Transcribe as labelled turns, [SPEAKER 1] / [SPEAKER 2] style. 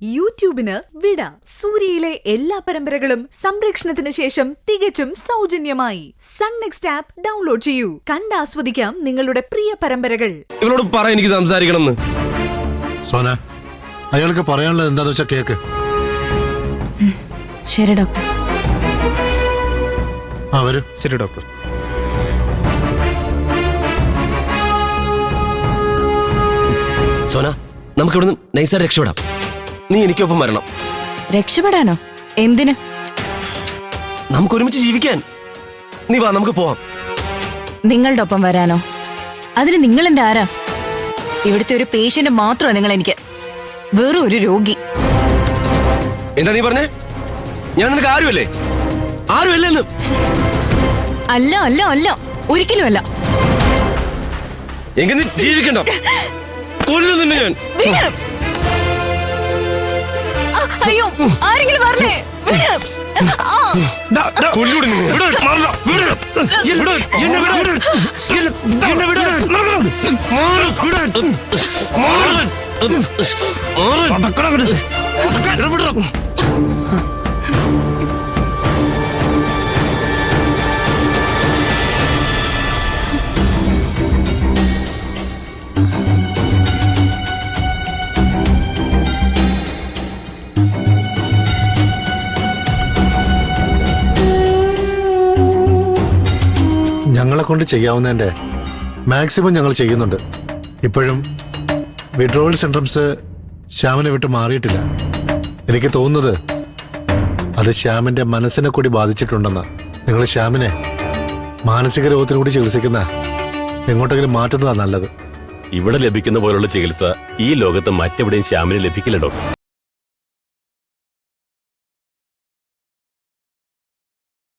[SPEAKER 1] യൂട്യൂബിന് വിട. സൂര്യയിലെ എല്ലാ പരമ്പരകളും സംരക്ഷണത്തിന് ശേഷം തികച്ചും സൗജന്യമായി സൺ നെക്സ്റ്റ് ആപ്പ് ഡൗൺലോഡ് ചെയ്യൂ. കണ്ടാസ്വദിക്കാം നിങ്ങളുടെ പ്രിയ പരമ്പരകൾ.
[SPEAKER 2] ഇവളോട് പറ എനിക്ക് സംസാരിക്കണം.
[SPEAKER 3] സോന, അയാൾക്ക് പറയാനുള്ളത് എന്താന്ന് വെച്ചാ കേക്ക്.
[SPEAKER 4] ശരി ഡോക്ടർ.
[SPEAKER 2] ശരി ഡോക്ടർ. സോന, നമുക്ക് ഇവിടുന്ന് നൈസായിട്ട് രക്ഷപ്പെടാം. നീ എനിക്കൊപ്പം വരണം.
[SPEAKER 4] രക്ഷപ്പെടാനോ? എന്തിന്?
[SPEAKER 2] നമുക്ക് ഒരുമിച്ച് ജീവിക്കാൻ. നീ വാ, നമുക്ക് പോവാം.
[SPEAKER 4] നിങ്ങളുടെ ഒപ്പം വരാനോ? അതിന് നിങ്ങൾ എന്റെ ആരാ? ഇവിടുത്തെ ഒരു പേഷ്യന്റ് മാത്രമാണ് നിങ്ങൾ എനിക്ക്. വെറും ഒരു രോഗി.
[SPEAKER 2] എന്താ നീ പറഞ്ഞേ? ഞാൻ നിനക്ക് ആരുമല്ലേ? ആരുമല്ലെന്ന്.
[SPEAKER 4] അല്ല അല്ല അല്ല, ഒരിക്കലും അല്ല.
[SPEAKER 2] എങ്കിൽ നീ ജീവിക്കണ്ട. കൊല്ലു നിന്നെ ഞാൻ.
[SPEAKER 4] അയ്യോ, ആരെങ്കിലും പറഞ്ഞേ.
[SPEAKER 2] കൊല്ലൂടി നിന്നെ.
[SPEAKER 3] ഞങ്ങളെ കൊണ്ട് ചെയ്യാവുന്നതിന്റെ മാക്സിമം ഞങ്ങൾ ചെയ്യുന്നുണ്ട്. ഇപ്പോഴും വിഡ്രോവൽ സിൻഡ്രംസ് ശ്യാമിനെ വിട്ട് മാറിയിട്ടില്ല. എനിക്ക് തോന്നുന്നത് അത് ശ്യാമിന്റെ മനസ്സിനെ കൂടി ബാധിച്ചിട്ടുണ്ടെന്ന്. നിങ്ങൾ ശ്യാമിനെ മാനസിക രോഗത്തിന് കൂടി ചികിത്സിക്കുന്ന എങ്ങോട്ടെങ്കിലും മാറ്റുന്നതാണ് നല്ലത്.
[SPEAKER 5] ഇവിടെ ലഭിക്കുന്ന പോലുള്ള ചികിത്സ ഈ ലോകത്ത് മറ്റെവിടെയും ശ്യാമിന് ലഭിക്കില്ല ഡോക്ടർ.